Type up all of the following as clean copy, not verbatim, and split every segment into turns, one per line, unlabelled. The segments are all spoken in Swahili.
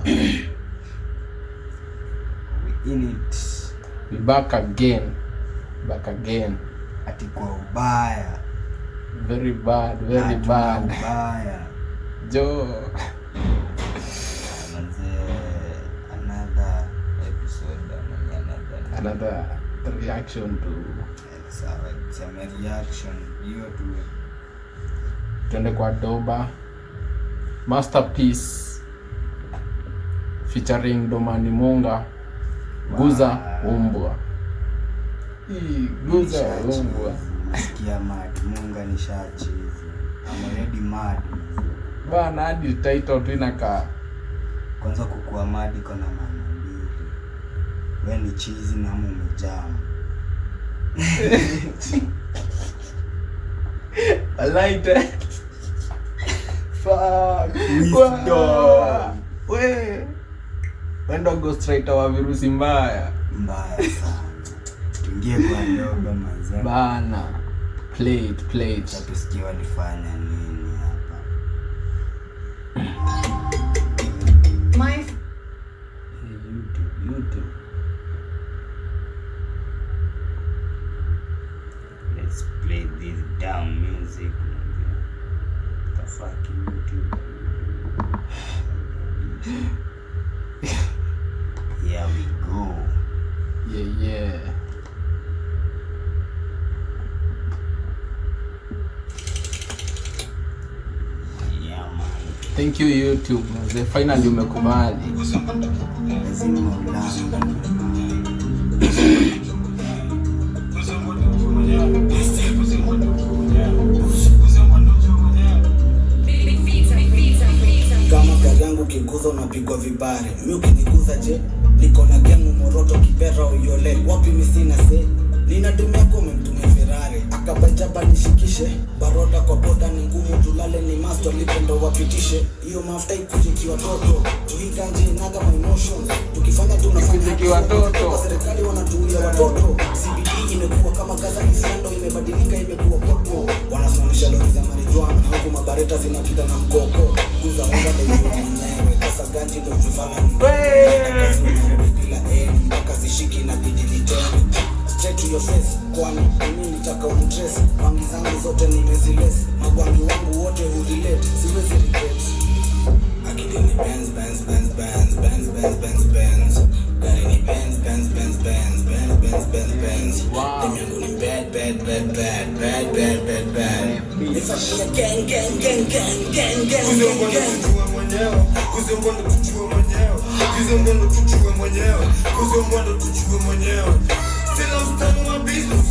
We in it.
We back again.
Ati kwa ubaya.
Very bad.
Ubaya.
Jo.
Another episode.
Another reaction to.
It's a reaction. Hiyo tu.
Tuende kwa Doba. Masterpiece. Featuring Domani Munga. Guza Umbwa. Guza Umbwa.
Sikia mad Munga ni shachi hizi. I'm already mad.
Bana hadi title tu inakaa.
Kwanza kukua mad iko na maana mbili. Wewe ni cheesy na umejam.
I like that. Fuck.
Wisdom.
Wendo go straight wa virusi mbaya
sana. Tuingie kwa Doba manze.
Bana. Play it.
Tusikie walifanya nini hapa. YouTube. Let's play this down music. The fucking YouTube. Here we go.
Yeah.
Yeah man.
Thank you YouTube. The finally umekubali.
Lazima ulame. Kama gari yangu kiguza unapigwa vibare. Mimi ukiniguza je? Niko na gemu moroto kipera uyole. Wapi mimi sina se? Ninatumia kwa mtumia Ferrari. Akabajaba nishikishe. Baroda kwa boda ni ngumu tulale ni master lipendo wapitishe. Hiyo mafuta ikujiki watoto. Tuhiga nje naga my emotions. Tukifanya tunafanya
watoto.
Kwa serikali wanatuulia watoto. CBD imekuwa kama Gaza Islando imebadilika imekuwa popo. Wanasomesha lori za marijuana na huko mabareta zinapita na mkoko. Kuza unga ndio mwenyewe. Kasa ganji ndio tufala ni. Bila eni mpaka zishiki na bidii tena. Straight to your face, kwani mimi nitaka umdress. Bangi zangu zote nimeziless. Magwangi wangu wote urelate. Siwezi regret. Akili ni Benz. Gari ni Benz. Demi yangu ni bad. Nifanyia gang. Kuziongondo tujue mwenyewe. Still I'm standing my business.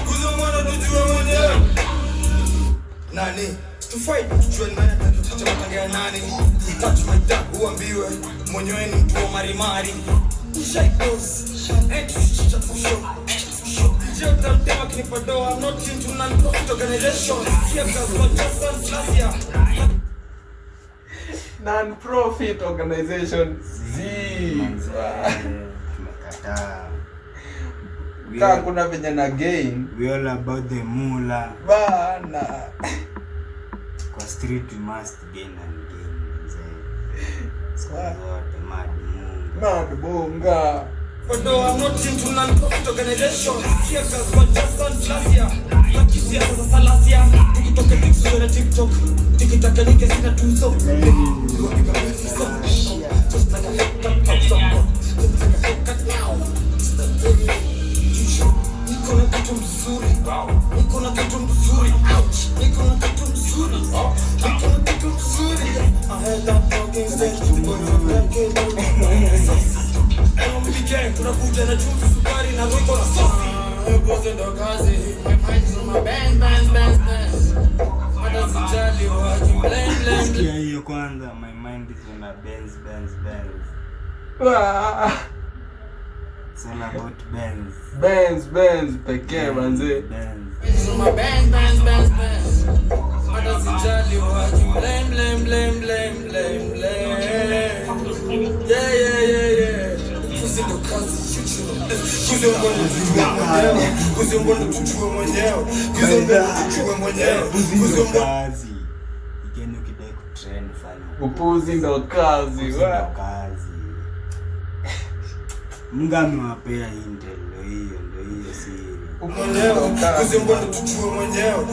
Kuziongondo tujue mwenyewe. Nani? To fight tujue nani atatuacha matanga nani? Touch my dad uambiwe mwenyewe ni mtu wa marimari. Shaikos and shit for sure. I'm not into non-profit organizations.
Non-profit organization. Kaa kuna venye na gain.
We all about the mula.
Bana.
Kwa street we must gain and gain.
Mad Munga.
But no, I'm not into non-profit organizations. Here comes what just on last year. Like you see as a salasia. TikTok and TikTok and TikTok. TikTok and niggas in a tuzo. Just like a haircut of someone. Just like a haircut now. Niko na kitu mzuri. Niko na kitu mzuri. Ouch. Niko na kitu mzuri. Niko na kitu mzuri. I heard that talking stage to go to the tunakuja na chumvi sukari na roiko na sosi. Boze ndo kazi. My mind is on my bands. Hata sijali waji blend.
Sikia hiyo kwanza. My mind is on my bands. It's all about Benz
pekee manze.
It's on my bands. hata sijali waki blame yeah Pussy ndo kazi Kuzi mbona tuchue mwenyewe
Igeni ukidai kutrend fanya
Upuzi ndo kazi.
Mungu amewapea intel, ndo hiyo siri.
Kuzi mbona tuchue mwenyewe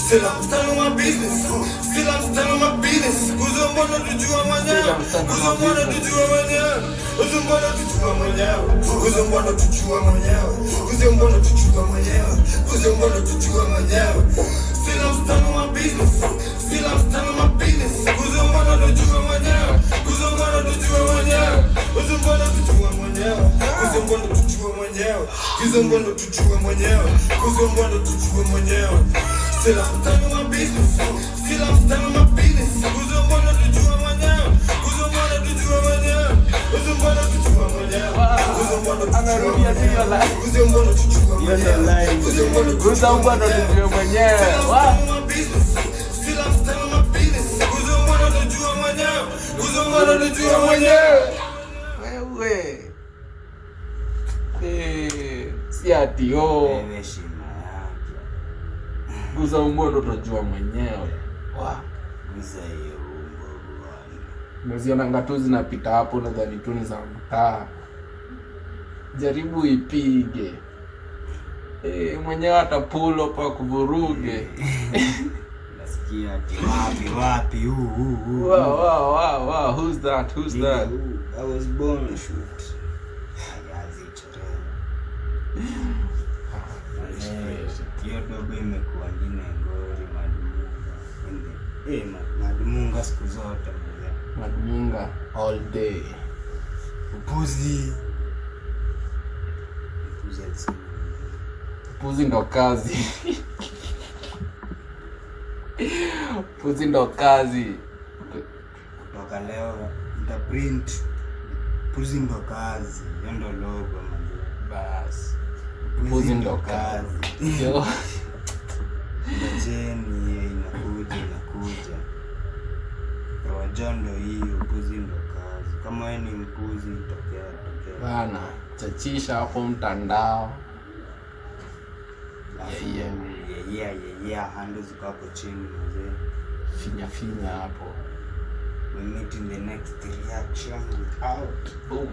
Still I'm standing my business Kuzi mbona tujue mwenyewe Still I'm standing my business Kuzi mbona tujue mwenyewe Still I'm standing my business Kuzi mbona tujue mwenyewe
Anarudia hiyo line. Kuzi mbona tujue mwenyewe. Wewe. Si ati
Heshima yake.
Guza umbono utajua mwenyewe.
Guza hiyo umbo bwana.
Umeziona ngatu zinapita hapo nadhani tu ni za mtaa. Jaribu ipige. Mwenyewe atapulo pa kuvuruge.
Nasikia ati wapi
Wow, who's that?
I was born to shoot. Hiyo dogo imekuwa ngine ngori Madumunga siku zote
Madumunga all day.
Upuzi
ndo kazi. Upuzi ndo kazi.
Kutoka leo nitaprint Upuzi ndo kazi. Hiyo ndo logo
Bas. Upuzi ndo kazi. Yo.
Jeni inakuja. Rojondo hii Upuzi ndo kazi. Kama wewe ni mpuzi tokea.
Bana, chachisha hapo mtandao.
Yeah, handles ziko hapo chini mzee.
Finya hapo.
We meet in the next reaction. Out.
Boom.